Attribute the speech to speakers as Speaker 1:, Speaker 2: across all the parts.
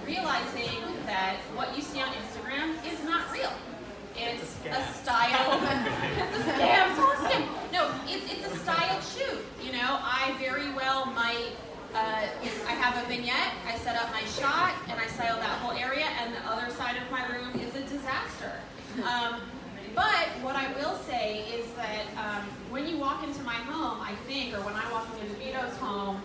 Speaker 1: realizing that what you see on Instagram is not real. It's a style. It's a scam. It's all a scam. No, it's a style shoot. You know, I very well might. I have a vignette. I set up my shot and I style that whole area, and the other side of my room is a disaster. But what I will say is that when you walk into my home, I think, or when I walk into Dabito's home,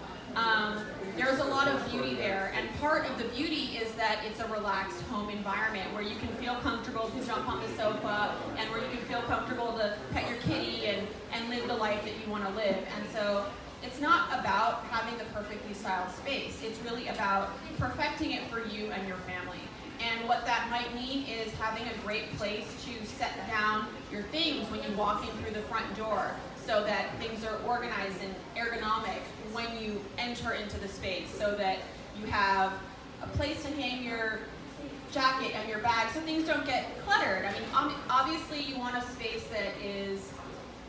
Speaker 1: there's a lot of beauty there, and part of the beauty is that it's a relaxed home environment where you can feel comfortable to jump on the sofa, and where you can feel comfortable to pet your kitty and live the life that you want to live. And so it's not about having the perfectly styled space. It's really about perfecting it for you and your family. And what that might mean is having a great place to set down your things when you walk in through the front door, so that things are organized and ergonomic when you enter into the space, so that you have a place to hang your jacket and your bag so things don't get cluttered. I mean, obviously you want a space that is,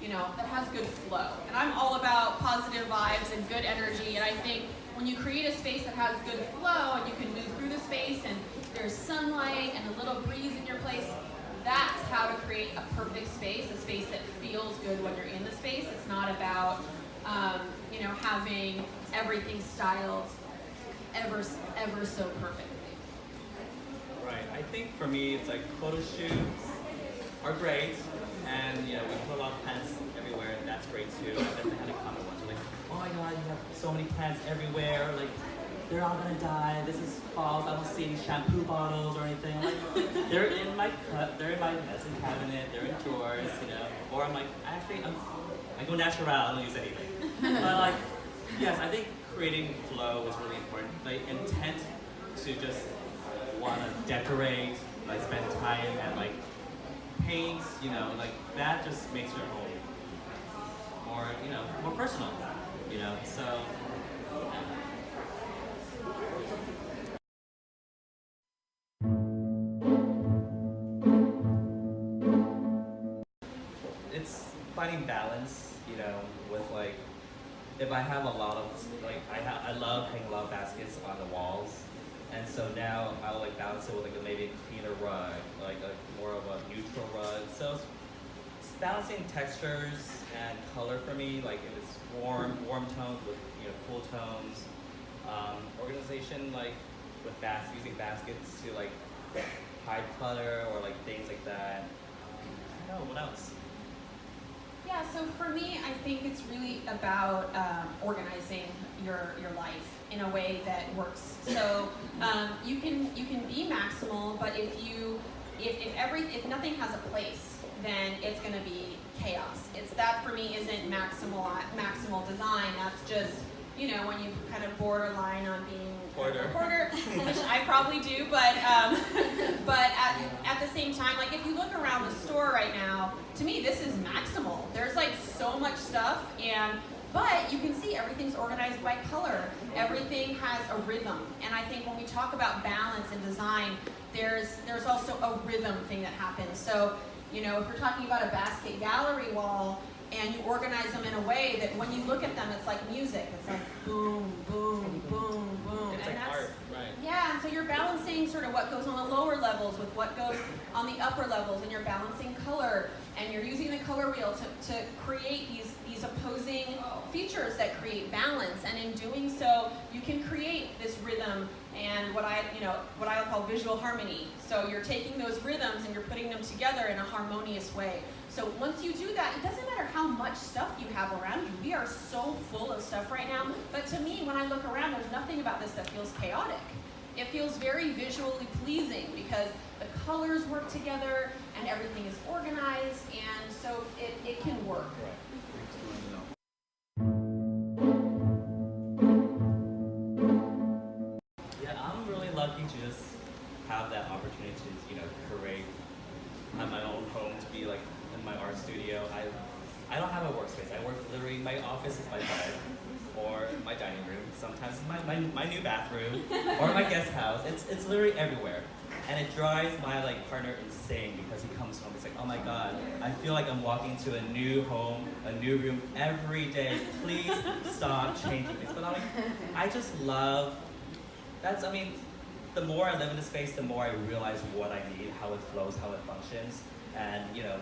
Speaker 1: you know, that has good flow. And I'm all about positive vibes and good energy, and I think when you create a space that has good flow and you can move through the space and there's sunlight and a little breeze in your place, that's how to create a perfect space, a space that feels good when you're in the space. It's not about, you know, having everything styled ever so perfectly.
Speaker 2: Right. I think for me, it's like photo shoots are great, and you know, we put a lot of plants everywhere, and that's great too. I definitely had a comment once, like, oh my God, you have so many plants everywhere, like they're all gonna die. This is false. I don't see any shampoo bottles or anything. I'm like, they're in my medicine cabinet. They're in drawers, you know. Or I'm like, I go natural. I don't use anything. But like, yes, I think creating flow is really important. Like intent to just want to decorate, like spend time and like paint, you know, like that just makes your home more, you know, more personal, you know. So. It's finding balance, you know, with like, if I have a lot of, like, I love hanging a lot of baskets on the walls, and so now I'll like balance it with like maybe a cleaner rug, like a more of a neutral rug. So it's balancing textures and color for me, like if it's warm tones with, you know, cool tones. Organization, like with using baskets to like hide clutter or like things like that. I don't know, what else?
Speaker 1: Yeah, so for me, I think it's really about organizing your life in a way that works. So you can be maximal, but if nothing has a place, then it's going to be chaos. That for me isn't maximal design. That's just, you know, when you kind of borderline on being hoarder, which I probably do, but at the same time, like if you look around the store right now, to me this is maximal. There's like so much stuff, but you can see everything's organized by color. Everything has a rhythm, and I think when we talk about balance and design, there's also a rhythm thing that happens. So, you know, if we're talking about a basket gallery wall, and you organize them in a way that when you look at them, it's like music. It's like boom, boom, boom, boom.
Speaker 2: It's
Speaker 1: and
Speaker 2: like art, right?
Speaker 1: Yeah, and so you're balancing sort of what goes on the lower levels with what goes on the upper levels, and you're balancing color, and you're using the color wheel to create these opposing features that create balance. And in doing so, you can create this rhythm and what I call visual harmony. So you're taking those rhythms and you're putting them together in a harmonious way. So once you do that, it doesn't matter how much stuff you have around you. We are so full of stuff right now. But to me, when I look around, there's nothing about this that feels chaotic. It feels very visually pleasing because the colors work together and everything is organized, and so it can work.
Speaker 2: Yeah, I'm really lucky to just have that opportunity to, you know, have my own home to be like in my art studio. I don't have a workspace. I work literally, my office is my bed or my dining room. Sometimes it's my new bathroom or my guest house. It's literally everywhere. And it drives my like partner insane because he comes home, he's like, oh my God, I feel like I'm walking to a new home, a new room every day. Please stop changing this. But I'm like, I just love, the more I live in the space, the more I realize what I need, how it flows, how it functions. And you know,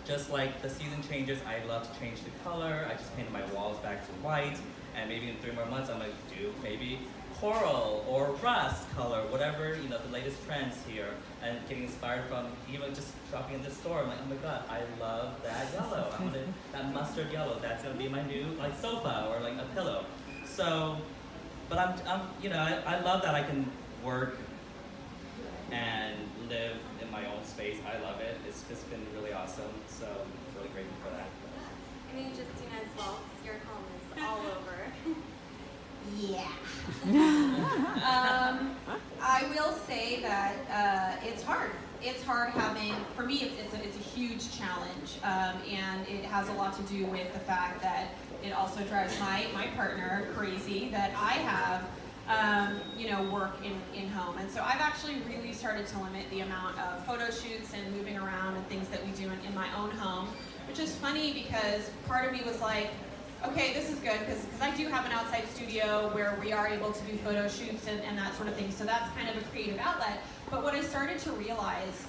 Speaker 2: just like the season changes, I love to change the color. I just painted my walls back to white, and maybe in 3 more months I'm gonna do maybe coral or rust color, whatever, you know, the latest trends here, and getting inspired from even just shopping in the store. I'm like, oh my god, I love that yellow. I want it, that mustard yellow. That's gonna be my new like sofa or like a pillow. So, but I'm you know, I love that I can work and live in my own space. I love it. It's just been really awesome. So I'm really grateful for that.
Speaker 3: I mean, Justina as well, 'cause your home is all over.
Speaker 1: Yeah. I will say that it's hard. It's hard having, for me, it's a huge challenge, and it has a lot to do with the fact that it also drives my partner crazy that I have, you know, work in home. And so I've actually really started to limit the amount of photo shoots and moving around and things that we do in my own home, which is funny because part of me was like, okay, this is good because I do have an outside studio where we are able to do photo shoots and that sort of thing. So that's kind of a creative outlet. But what I started to realize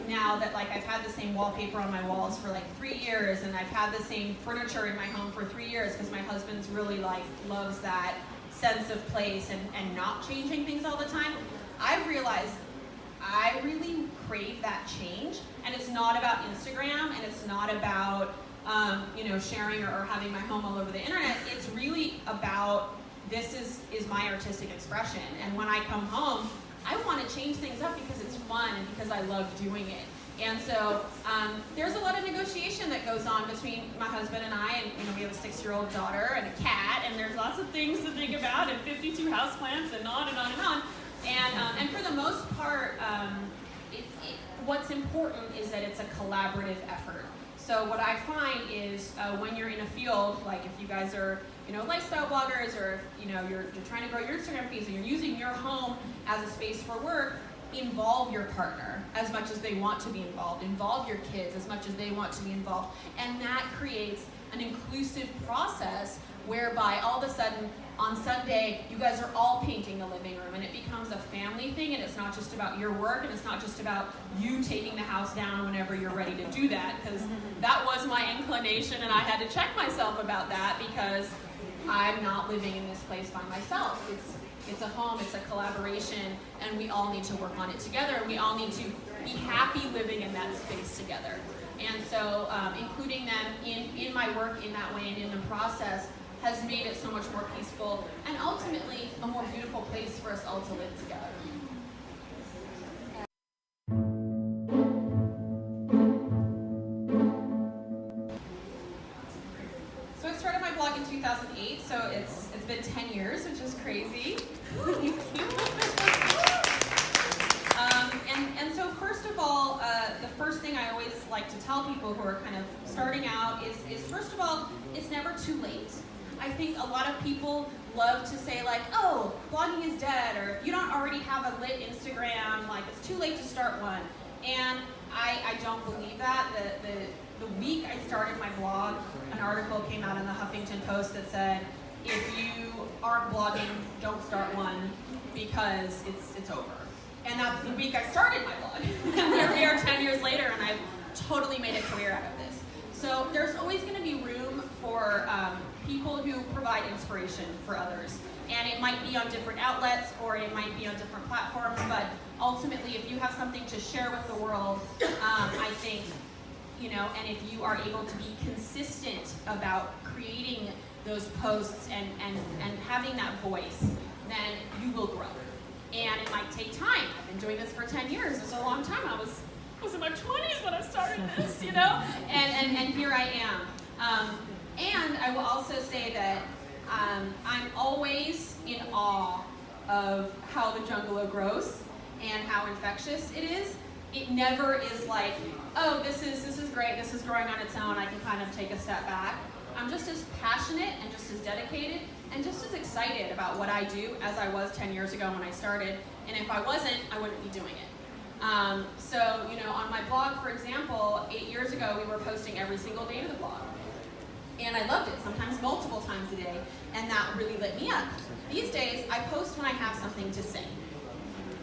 Speaker 1: now that like I've had the same wallpaper on my walls for like 3 years, and I've had the same furniture in my home for 3 years because my husband's really like loves that sense of place and not changing things all the time, I've realized I really crave that change. And it's not about Instagram, and it's not about you know, sharing or having my home all over the internet. It's really about, this is my artistic expression. And when I come home, I want to change things up because it's fun and because I love doing it. And so there's a lot of negotiation that goes on between my husband and I, and you know, we have a 6-year-old daughter and a cat, and there's lots of things to think about, and 52 houseplants, and on and on and on. And for the most part, what's important is that it's a collaborative effort. So what I find is when you're in a field, like if you guys are, you know, lifestyle bloggers, or if, you know, you're trying to grow your Instagram feeds and you're using your home as a space for work, involve your partner as much as they want to be involved. Involve your kids as much as they want to be involved. And that creates an inclusive process whereby all of a sudden on Sunday you guys are all painting the living room, and it becomes a family thing, and it's not just about your work, and it's not just about you taking the house down whenever you're ready to do that, because that was my inclination, and I had to check myself about that because I'm not living in this place by myself. It's a home, it's a collaboration, and we all need to work on it together, and we all need to be happy living in that space together. And so including them in my work in that way and in the process has made it so much more peaceful and ultimately a more beautiful place for us all to live together. So I started my blog in 2008, so it's been 10 years, which is crazy. And so first of all, the first thing I always like to tell people who are kind of starting out is first of all, it's never too late. I think a lot of people love to say like, oh, blogging is dead, or if you don't already have a lit Instagram, like it's too late to start one. And I don't believe that. The week I started my blog, an article came out in the Huffington Post that said, if you aren't blogging, don't start one because it's over. And that's the week I started my blog. And here we are 10 years later, and I've totally made a career out of this. So there's always going to be room for people who provide inspiration for others. And it might be on different outlets, or it might be on different platforms, but ultimately if you have something to share with the world, I think, you know, and if you are able to be consistent about creating those posts and having that voice, then you will grow. And it might take time. I've been doing this for 10 years. It's a long time. I was in my 20s when I started this, you know? And here I am. And I will also say that I'm always in awe of how the jungle grows and how infectious it is. It never is like, oh, this is great, this is growing on its own, I can kind of take a step back. I'm just as passionate and just as dedicated and just as excited about what I do as I was 10 years ago when I started. And if I wasn't, I wouldn't be doing it. So, you know, on my blog, for example, 8 years ago, we were posting every single day to the blog. And I loved it, sometimes multiple times a day, and that really lit me up. These days, I post when I have something to say.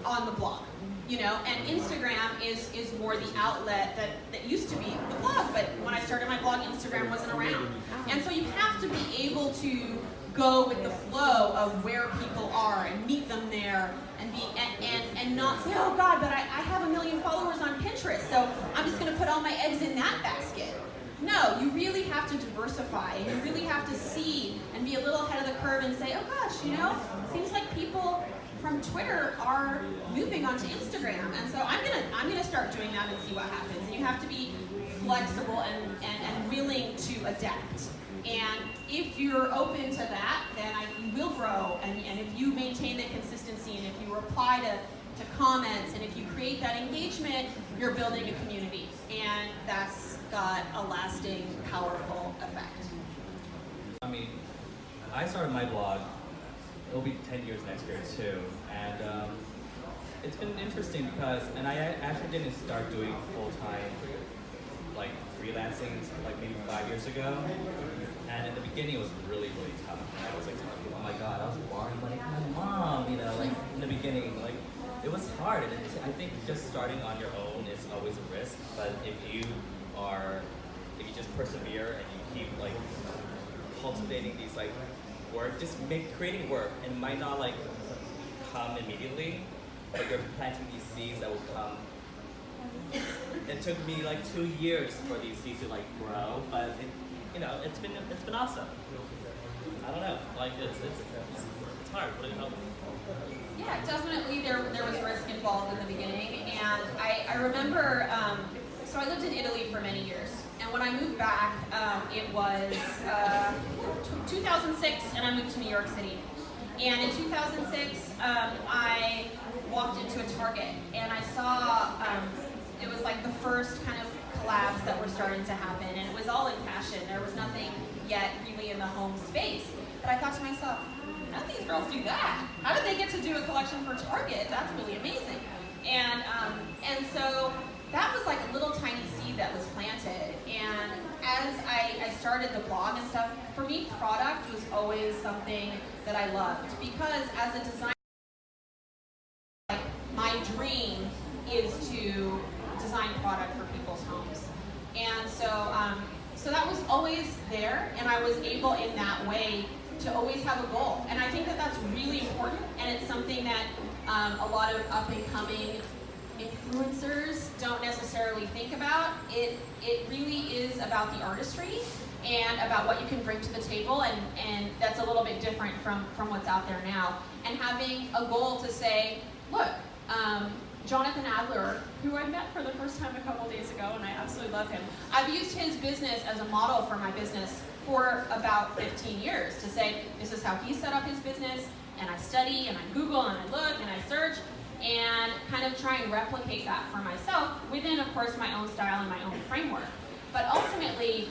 Speaker 1: on the blog. You know, and Instagram is more the outlet that used to be the blog, but when I started my blog, Instagram wasn't around. And so you have to be able to go with the flow of where people are and meet them there and be and not say, oh God, but I have 1 million followers on Pinterest, so I'm just gonna put all my eggs in that basket. No, you really have to diversify, and you really have to see and be a little ahead of the curve and say, oh gosh, you know, it seems like people from Twitter are moving onto Instagram, and so I'm gonna start doing that and see what happens. And you have to be flexible and willing to adapt. And if you're open to that, then you will grow. And if you maintain that consistency, and if you reply to comments, and if you create that engagement, you're building a community, and that's got a lasting, powerful effect.
Speaker 2: I mean, I started my blog. It'll be 10 years next year too, and it's been interesting because, and I actually didn't start doing full-time like freelancing like maybe 5 years ago, and in the beginning it was really tough. And I was like telling people, oh my god, I was borrowing money from my mom, you know, like in the beginning, like it was hard, and I think just starting on your own is always a risk, but if you just persevere and you keep like cultivating these like work, just creating work, and it might not like come immediately, but you're planting these seeds that will come. It took me like 2 years for these seeds to like grow, but it's been awesome. I don't know, like it's hard, but it helps.
Speaker 1: Yeah, definitely there was risk involved in the beginning, and I remember, so I lived in Italy for many years, and when I moved back, it was 2006, and I moved to New York City. And in 2006, I walked into a Target, and I saw, it was like the first kind of collabs that were starting to happen, and it was all in fashion. There was nothing yet really in the home space. But I thought to myself, how do these girls do that? How did they get to do a collection for Target? That's really amazing. And so that was like a little tiny seed that was planted. And as I started the blog and stuff, for me, product was always something that I loved, because as a designer, my dream is to design product for people's homes. And so that was always there, and I was able in that way to always have a goal. And I think that that's really important, and it's something that a lot of up-and-coming influencers don't necessarily think about. It really is about the artistry and about what you can bring to the table, and that's a little bit different from what's out there now. And having a goal to say, look, Jonathan Adler, who I met for the first time a couple days ago, and I absolutely love him. I've used his business as a model for my business for about 15 years to say, this is how he set up his business, and I study, and I Google, and I look, and I search, and kind of try and replicate that for myself within, of course, my own style and my own framework. But ultimately,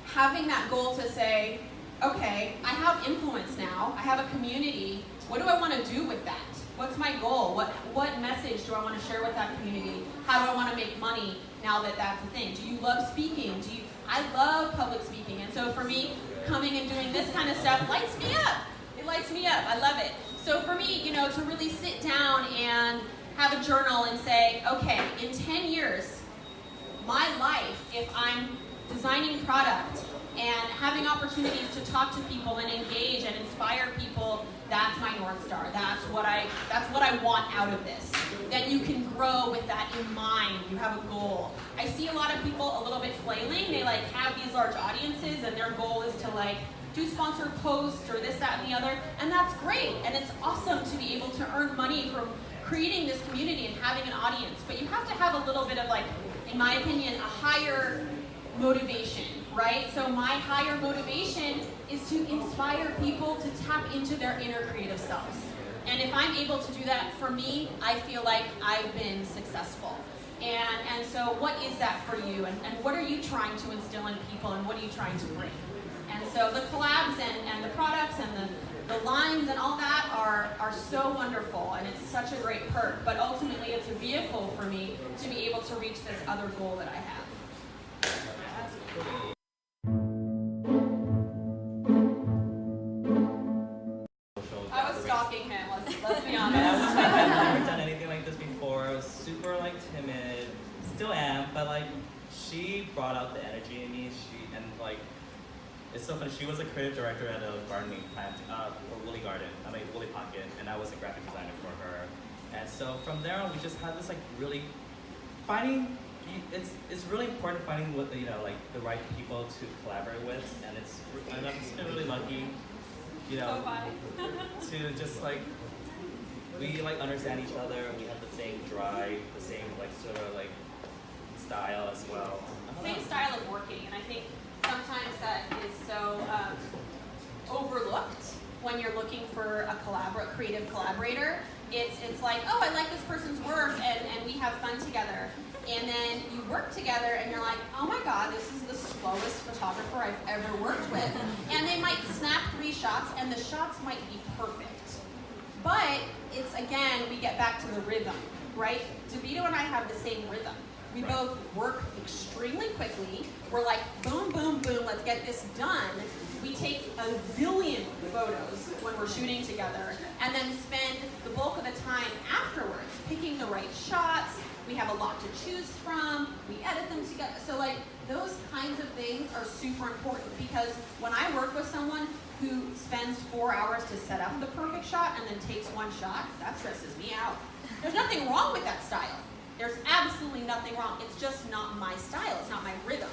Speaker 1: having that goal to say, okay, I have influence now, I have a community, what do I want to do with that? What's my goal? What message do I want to share with that community? How do I want to make money now that that's a thing? Do you love speaking? I love public speaking, and so for me, coming and doing this kind of stuff lights me up. It lights me up. I love it. So for me, to really sit down and have a journal and say, okay, in 10 years, my life, if I'm designing product and having opportunities to talk to people and engage and inspire people, that's my North Star. That's what I want out of this. That you can grow with that in mind. You have a goal. I see a lot of people a little bit flailing. They have these large audiences, and their goal is to do sponsored posts or this, that, and the other, and that's great. And it's awesome to be able to earn money from creating this community and having an audience. But you have to have a little bit of, in my opinion, a higher motivation, right? So my higher motivation is to inspire people to tap into their inner creative selves. And if I'm able to do that, for me, I feel like I've been successful. And so what is that for you? And what are you trying to instill in people, and what are you trying to bring? And so the collabs and the products and the lines and all that are so wonderful, and it's such a great perk. But ultimately, it's a vehicle for me to be able to reach this other goal that I have. I was stalking him. let's be
Speaker 2: I
Speaker 1: honest.
Speaker 2: was like, I've never done anything like this before. I was super like timid, still am, but like she brought out the energy in me. And like it's so funny. She was a creative director at a gardening plant for Woolly Garden. I mean Woolly Pocket, and I was a graphic designer for her. And so from there on, we just had this like really finding. It's really important finding what like the right people to collaborate with, and I've just been really lucky, to just like we like understand each other. We have the same drive, the same like sort of like style as well.
Speaker 1: Same style of working, and I think sometimes that is so overlooked when you're looking for a creative collaborator. It's like, oh, I like this person's work, and we have fun together. And then you work together, and you're like, oh my God, this is the slowest photographer I've ever worked with. And they might snap 3 shots, and the shots might be perfect. But it's, again, we get back to the rhythm, right? Dabito and I have the same rhythm. We both work extremely quickly. We're like, boom, boom, boom, let's get this done. We take a zillion photos when we're shooting together, and then spend the bulk of the time afterwards picking the right shots. We have a lot to choose from. We edit them together. So like those kinds of things are super important, because when I work with someone who spends 4 hours to set up the perfect shot and then takes 1 shot, that stresses me out. There's nothing wrong with that style. There's absolutely nothing wrong. It's just not my style. It's not my rhythm.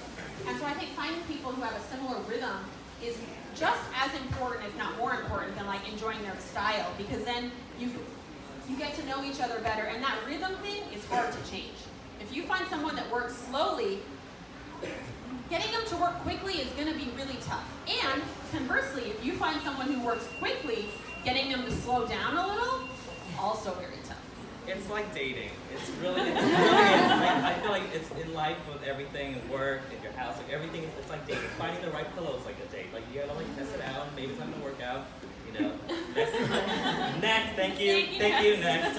Speaker 1: And so I think finding people who have a similar rhythm is just as important, if not more important, than like enjoying their style, because then you get to know each other better, and that rhythm thing is hard to change. If you find someone that works slowly, getting them to work quickly is going to be really tough. And conversely, if you find someone who works quickly, getting them to slow down a little, also very tough.
Speaker 2: It's like dating. It's like, I feel like it's in life with everything, in work, in your house, like everything. It's like dating. Finding the right pillow is like a date. Like you gotta like test it out. Maybe it's not gonna work out. Next, thank you, next.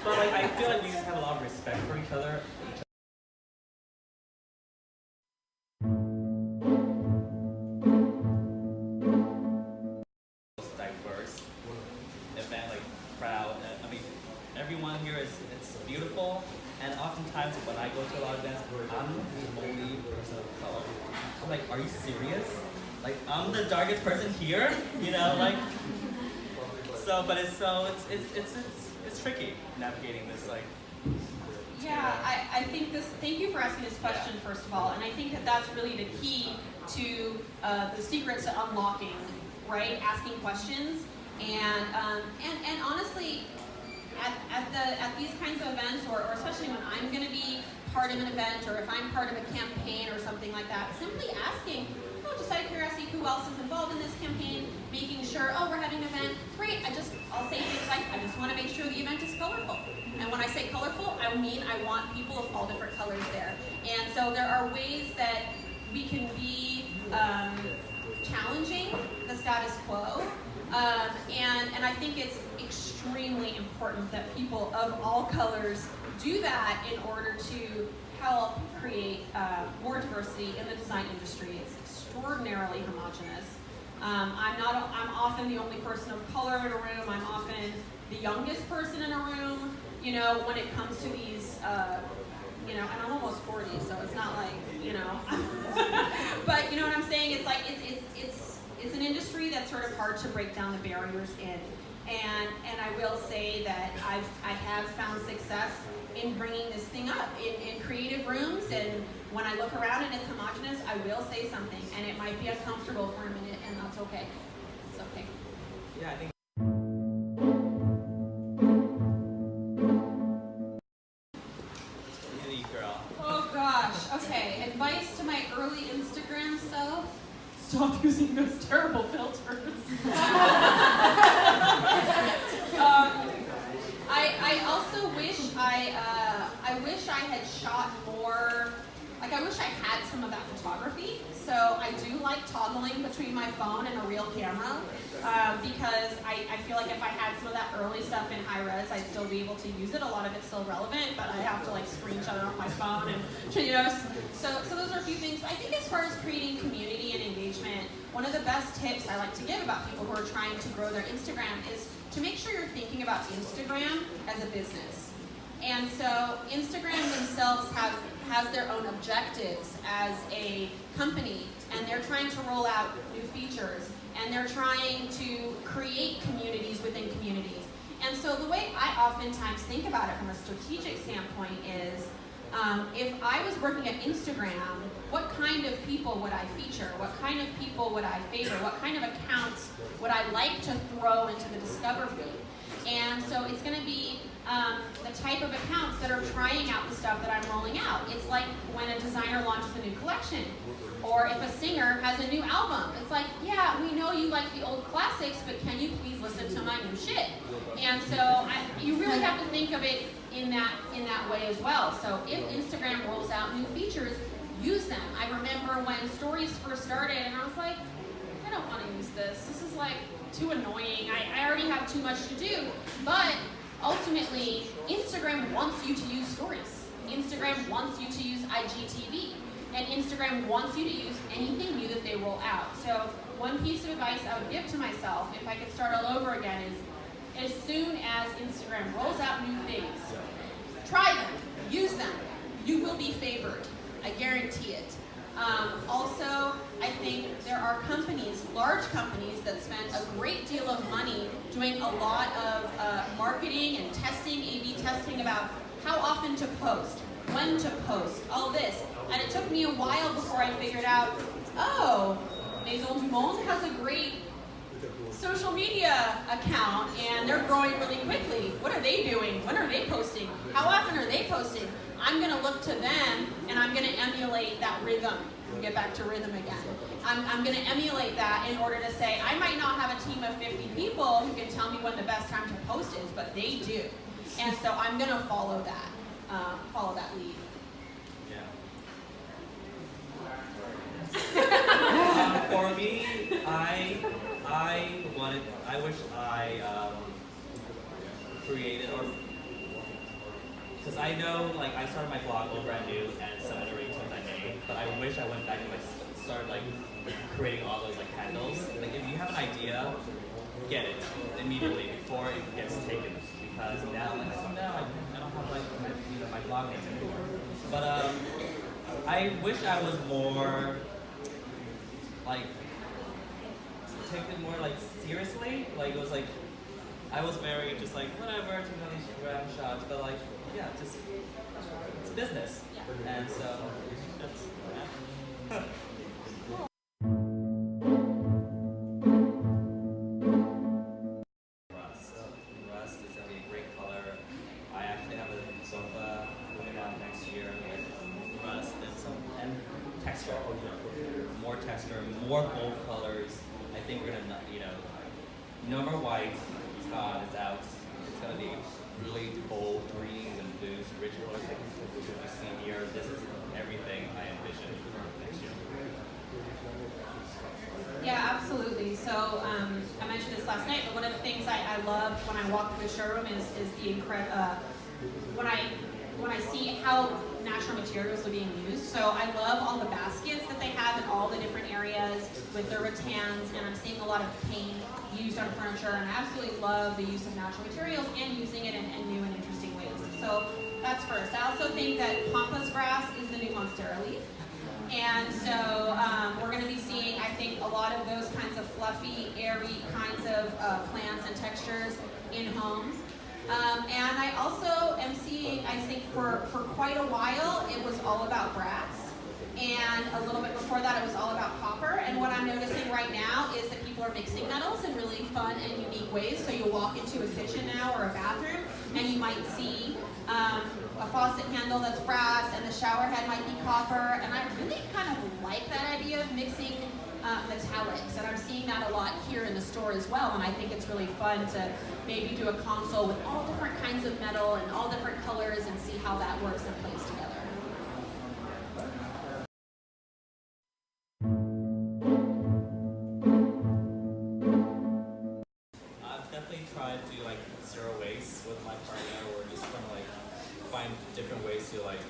Speaker 2: But like I feel like we just have a lot of respect for each other. Diverse event, like crowd. I mean, everyone here it's beautiful. And oftentimes when I go to a lot of events, I'm the only person of color. I'm like, are you serious? Like I'm the darkest person here, like. So, but it's tricky navigating this, like.
Speaker 1: Yeah, I think this. Thank you for asking this question, first of all, and I think that's really the key to the secret to unlocking, right? Asking questions, and honestly, at these kinds of events, or especially when I'm going to be part of an event, or if I'm part of a campaign or something like that, simply asking. Just out of curiosity, who else is involved in this campaign? Making sure, oh, we're having an event. Great. I'll say things like, I just want to make sure the event is colorful. And when I say colorful, I mean I want people of all different colors there. And so there are ways that we can be challenging the status quo. And I think it's extremely important that people of all colors do that in order to help create more diversity in the design industry. It's extraordinarily homogenous. I'm often the only person of color in a room. I'm often the youngest person in a room. When it comes to these, and I'm almost 40, so it's not like, but you know what I'm saying? It's like it's an industry that's sort of hard to break down the barriers in. And I will say that I have found success in bringing this thing up in creative rooms, and when I look around and it's homogenous, I will say something, and it might be uncomfortable for a minute, and that's okay. It's okay.
Speaker 2: Yeah, I think. Hey, girl.
Speaker 1: Oh gosh. Okay. Advice to my early Instagram self: stop using those terrible filters. I also wish I wish I had shot more. Like I wish I had some of that photography. So I do like toggling between my phone and a real camera because I feel like if I had some of that early stuff in high res, I'd still be able to use it. A lot of it's still relevant, but I have to like screenshot it on my phone and So those are a few things. I think as far as creating community and engagement, one of the best tips I like to give about people who are trying to grow their Instagram is to make sure you're thinking about Instagram as a business. And so Instagram themselves has their own objectives as a company, and they're trying to roll out new features, and they're trying to create communities within communities. And so the way I oftentimes think about it from a strategic standpoint is, if I was working at Instagram, what kind of people would I feature? What kind of people would I favor? What kind of accounts would I like to throw into the Discover feed? And so it's going to be the type of accounts that are trying out the stuff that I'm rolling out. It's like when a designer launches a new collection, or if a singer has a new album. It's like, yeah, we know you like the old classics, but can you please listen to my new shit? And so you really have to think of it in that way as well. So if Instagram rolls out new features, use them. I remember when stories first started, and I was like, I don't want to use this. This is like too annoying. I already have too much to do. But ultimately, Instagram wants you to use stories. Instagram wants you to use IGTV. And Instagram wants you to use anything new that they roll out. So one piece of advice I would give to myself, if I could start all over again, is as soon as Instagram rolls out new things, try them, use them. You will be favored. I guarantee it. Also, I think there are companies, large companies, that spend a great deal of money doing a lot of marketing and testing, A/B testing about how often to post, when to post, all this. And it took me a while before I figured out, oh, Maison du Monde has a great social media account and they're growing really quickly. What are they doing? When are they posting? How often are they posting? I'm going to look to them and I'm going to emulate that rhythm. We'll get back to rhythm again. I'm going to emulate that in order to say, I might not have a team of 50 people who can tell me when the best time to post is, but they do. And so I'm going to follow that lead.
Speaker 2: For me, I wish I created, or because I know, like, I started my blog all brand new and 7 or 8 times I made, but I wish I went back and started like creating all those like handles. Like, if you have an idea, get it immediately before it gets taken. Because now, like, oh no, I don't have like my blog name anymore. But I wish I was more like take it more like seriously. Like, it was like I was very just like whatever, take all these Instagram shots, but like yeah, just it's business. Yeah. And so that's yeah. Rust is gonna be a great color. I actually have a sofa coming out next year with rust and texture. More texture, more bold colors. I think we're gonna, no more white. Scott is out. It's gonna be really bold greens and blues, rich colors like you've seen here. This is everything I envision for next year.
Speaker 1: Yeah, absolutely. So I mentioned this last night, but one of the things I love when I walk through the showroom is the incredible when I see how natural materials are being used. So I love all the baskets that they have in all the different areas with their rattans, and I'm seeing a lot of paint used on furniture, and I absolutely love the use of natural materials and using it in new and interesting ways. So that's first. I also think that pampas grass is the new monstera leaf. And so we're going to be seeing, I think, a lot of those kinds of fluffy, airy kinds of plants and textures in homes. And I also am seeing, I think for quite a while, it was all about brass. And a little bit before that, it was all about copper. And what I'm noticing right now is that people are mixing metals in really fun and unique ways. So you'll walk into a kitchen now or a bathroom, and you might see a faucet handle that's brass, and the shower head might be copper. And I really kind of like that idea of mixing metallics, and I'm seeing that a lot here in the store as well. And I think it's really fun to maybe do a console with all different kinds of metal and all different colors and see how that works and plays together.
Speaker 2: I've definitely tried to do like zero waste with my partner. We're just trying to like find different ways to like,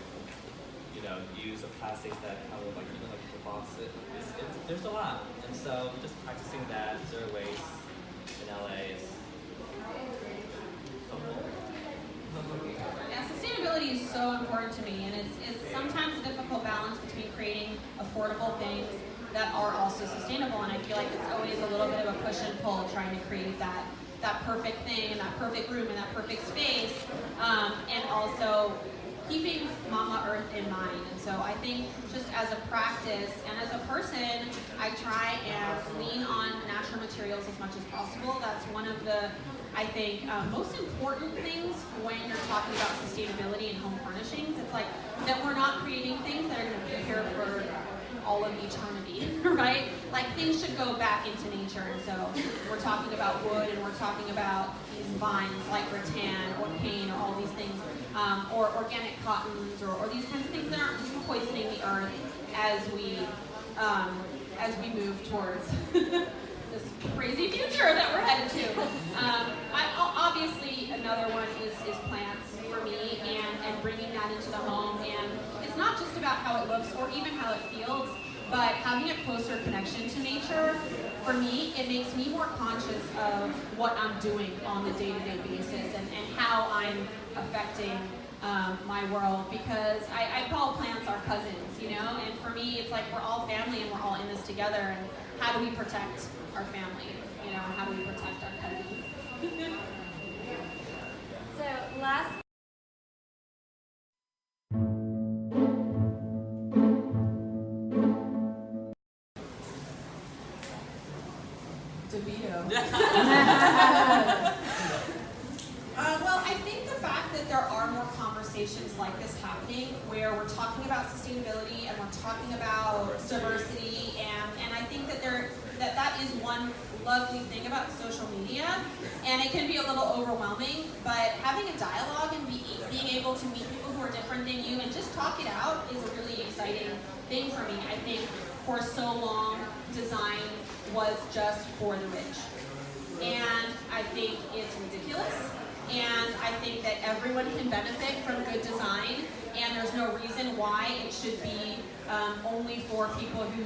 Speaker 2: use a plastic that kind of like even like the box. There's a lot, and so just practicing that zero waste in LA is helpful.
Speaker 1: Yeah, sustainability is so important to me, and it's sometimes a difficult balance between creating affordable things that are also sustainable, and I feel like it's always a little bit of a push and pull trying to create that perfect thing and that perfect room and that perfect space, and also keeping Mama Earth in mind. And so I think just as a practice and as a person, I try and lean on natural materials as much as possible. That's one of the, I think, most important things when you're talking about sustainability and home furnishings. It's like that we're not creating things that are going to be here for all of eternity, right? Like things should go back into nature, and so we're talking about wood, and we're talking about these vines like rattan or cane or all these things, or organic cottons, or these kinds of things that aren't just poisoning the earth as we move towards this crazy future that we're headed to. Obviously, another one is plants for me, and bringing that into the home. And it's not just about how it looks or even how it feels, but having a closer connection to nature. For me, it makes me more conscious of what I'm doing on the day-to-day basis and how I'm affecting my world, because I call plants our cousins, and for me, it's like we're all family and we're all in this together, and how do we protect our family, and how do we protect our cousins?
Speaker 3: So last
Speaker 1: Dabito. Well, I think the fact that there are more conversations like this happening, where we're talking about sustainability and we're talking about diversity, and I think that that is one lovely thing about social media, and it can be a little overwhelming, but having a dialogue and being able to meet people who are different than you and just talk it out is a really exciting thing for me. I think for so long, design was just for the rich, and I think it's ridiculous. And I think that everyone can benefit from good design, and there's no reason why it should be only for people who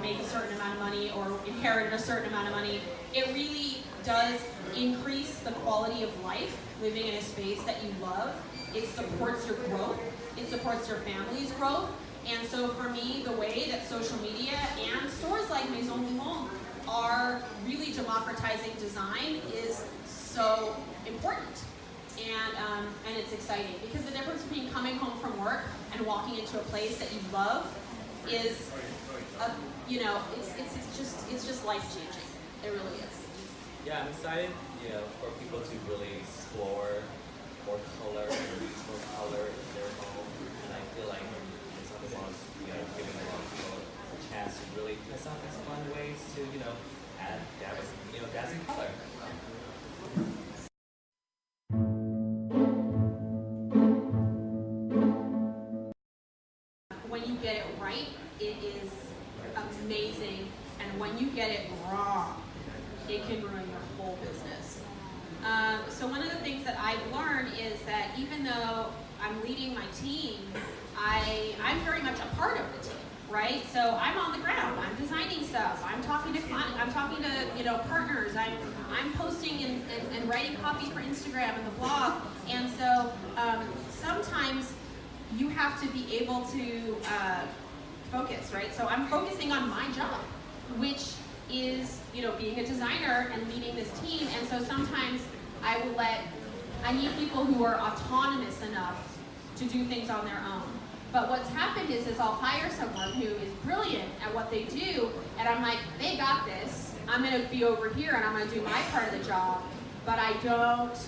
Speaker 1: make a certain amount of money or inherited a certain amount of money. It really does increase the quality of life living in a space that you love. It supports your growth. It supports your family's growth. And so for me, the way that social media and stores like Maison du Monde are really democratizing design is so important, and it's exciting, because the difference between coming home from work and walking into a place that you love is, it's just life changing. It really is.
Speaker 2: Yeah, I'm excited, for people to really explore more color and use more color in their home, and I feel like Maison du Monde, giving a lot of people a chance to really test out these fun ways to, add dazzling color.
Speaker 1: When you get it right, it is amazing, and when you get it wrong, it can ruin your whole business. So one of the things that I've learned is that even though I'm leading my team, I'm very much a part of the team, right? So I'm on the ground, I'm designing stuff, I'm talking to clients, I'm talking to partners, I'm posting and writing copy for Instagram and the blog, and so sometimes you have to be able to focus, right? So I'm focusing on my job, which is, being a designer and leading this team. And so sometimes I need people who are autonomous enough to do things on their own. But what's happened is I'll hire someone who is brilliant at what they do, and I'm like, they got this. I'm gonna be over here and I'm gonna do my part of the job, but I don't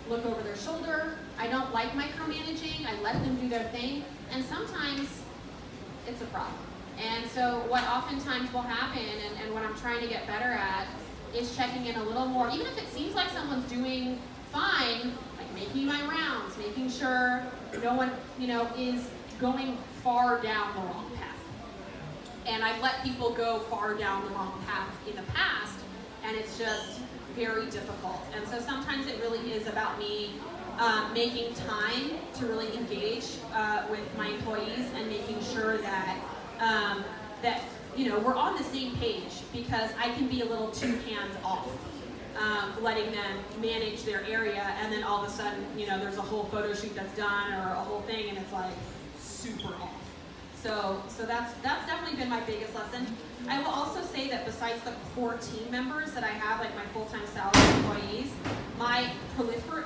Speaker 1: look over their shoulder. I don't like micromanaging. I let them do their thing, and sometimes it's a problem. And so what oftentimes will happen, and what I'm trying to get better at, is checking in a little more, even if it seems like someone's doing fine, like making my rounds, making sure no one, is going far down the wrong path. And I've let people go far down the wrong path in the past, and it's just very difficult. And so sometimes it really is about me making time to really engage with my employees and making sure that that we're on the same page, because I can be a little too hands off, letting them manage their area, and then all of a sudden there's a whole photo shoot that's done or a whole thing, and it's like super off. So that's definitely been my biggest lesson. I will also say that besides the core team members that I have, like my full-time salary employees, my peripheral,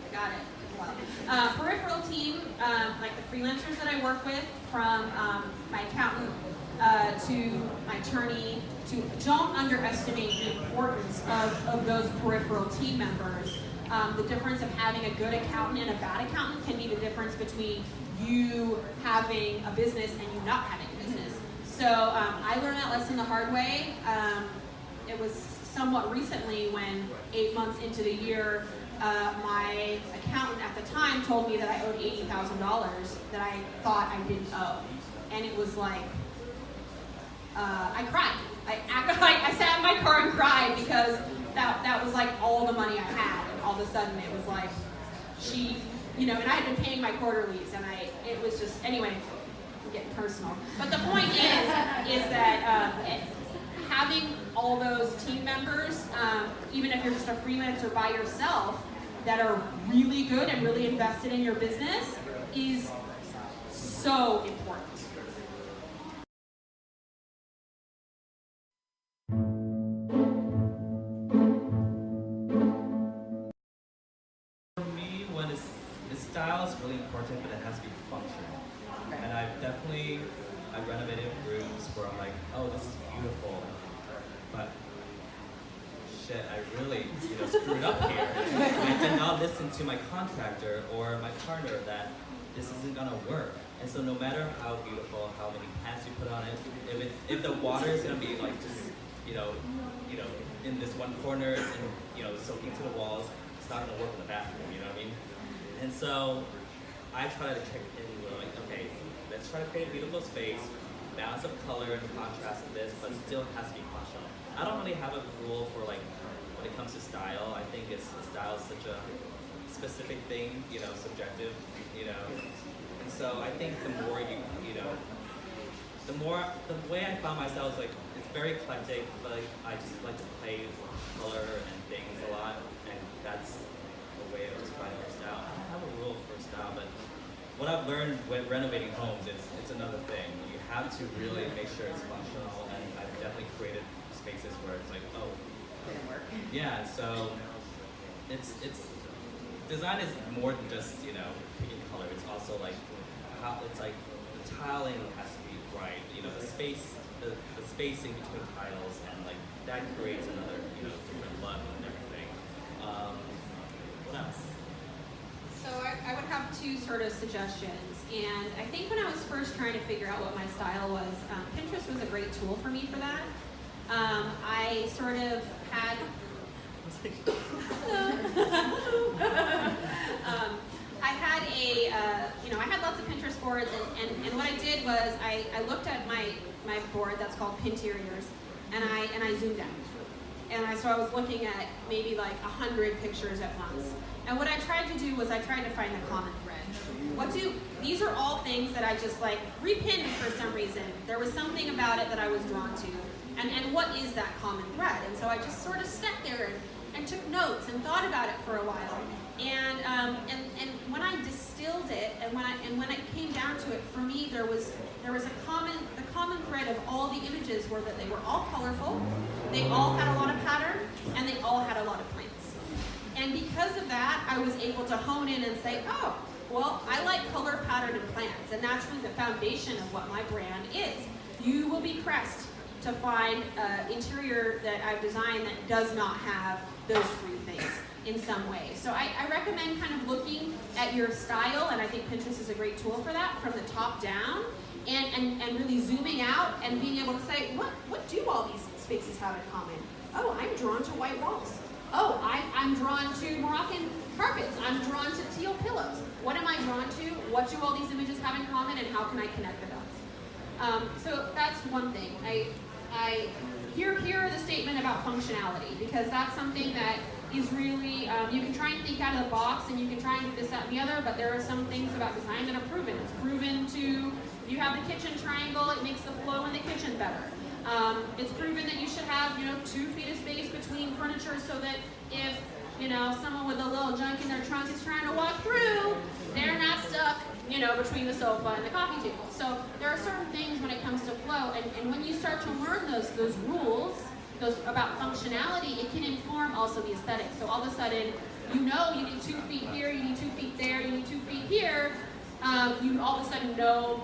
Speaker 1: I got it. Wow. Peripheral team, like the freelancers that I work with, from my accountant to my attorney, don't underestimate the importance of those peripheral team members. The difference of having a good accountant and a bad accountant can be the difference between you having a business and you not having a business. So I learned that lesson the hard way. It was somewhat recently when 8 months into the year, my accountant at the time told me that I owed $80,000 that I thought I didn't owe. And it was like, I cried. I sat in my car and cried, because that was like all the money I had, and all of a sudden it was like and I had been paying my quarterlies, and it was just, anyway, I'm getting personal. But the point is that having all those team members, even if you're just a freelancer by yourself, that are really good and really invested in your business is so important.
Speaker 2: Style is really important, but it has to be functional. And I've renovated rooms where I'm like, oh, this is beautiful, but shit, I really screwed up here. I did not listen to my contractor or my partner that this isn't gonna work. And so no matter how beautiful, how many plants you put on it, if the water is gonna be like just in this one corner and soaking to the walls, it's not gonna work in the bathroom. You know what I mean? And so I try to check in with like, okay, let's try to create a beautiful space, balance of color and contrast to this, but still has to be functional. I don't really have a rule for like when it comes to style. I think style is such a specific thing, subjective, And so I think the more the way I found myself is like, it's very eclectic, but like, I just like to play with color and things a lot, and that's the way I was finding my style. I don't have a rule for style, but what I've learned when renovating homes is it's another thing. You have to really make sure it's functional, and I've definitely created spaces where it's like, oh,
Speaker 1: Didn't work.
Speaker 2: yeah. So it's design is more than just picking color. It's also like how it's like the tiling has to be right. The space, the spacing between tiles, and like that creates another different look and everything. What else?
Speaker 1: So I would have two sort of suggestions, and I think when I was first trying to figure out what my style was, Pinterest was a great tool for me for that. I sort of had I had lots of Pinterest boards, and what I did was I looked at my board that's called Pinteriors, and I zoomed out. And so I was looking at maybe like 100 pictures at once. And what I tried to do was I tried to find the common thread. These are all things that I just like repinned for some reason. There was something about it that I was drawn to. And what is that common thread? And so I just sort of sat there and took notes and thought about it for a while. And when I distilled it, and when it came down to it, for me the common thread of all the images were that they were all colorful, they all had a lot of pattern, and they all had a lot of plants. And because of that, I was able to hone in and say, oh, well, I like color, pattern, and plants, and that's really the foundation of what my brand is. You will be pressed to find an interior that I've designed that does not have those three things in some way. So I recommend kind of looking at your style, and I think Pinterest is a great tool for that, from the top down, and really zooming out and being able to say, what do all these spaces have in common? Oh, I'm drawn to white walls. Oh, I'm drawn to Moroccan carpets. I'm drawn to teal pillows. What am I drawn to? What do all these images have in common, and how can I connect the dots? So that's one thing. I here are the statement about functionality, because that's something that is really, you can try and think out of the box and you can try and do this, that, and the other, but there are some things about design that are proven. It's proven to, if you have the kitchen triangle, it makes the flow in the kitchen better. It's proven that you should have, 2 feet of space between furniture so that if, someone with a little junk in their trunk is trying to walk through, they're not stuck, between the sofa and the coffee table. So there are certain things when it comes to flow, and when you start to learn those rules, about functionality, it can inform also the aesthetics. So all of a sudden, you need 2 feet here, you need 2 feet there, you need 2 feet here. You all of a sudden know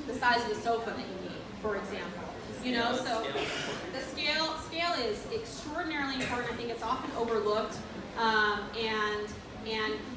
Speaker 1: the size of the sofa that you need, for example. So the scale is extraordinarily important. I think it's often overlooked, and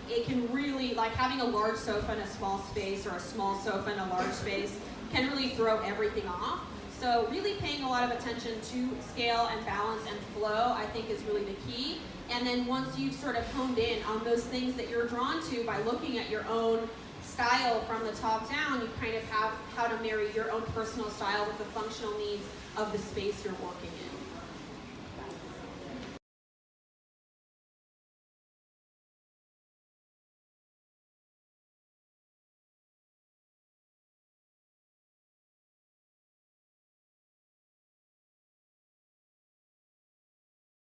Speaker 1: it can really, like having a large sofa in a small space or a small sofa in a large space can really throw everything off. So really paying a lot of attention to scale and balance and flow, I think, is really the key. And then once you've sort of honed in on those things that you're drawn to by looking at your own style from the top down, you kind of have how to marry your own personal style with the functional needs of the space you're working in.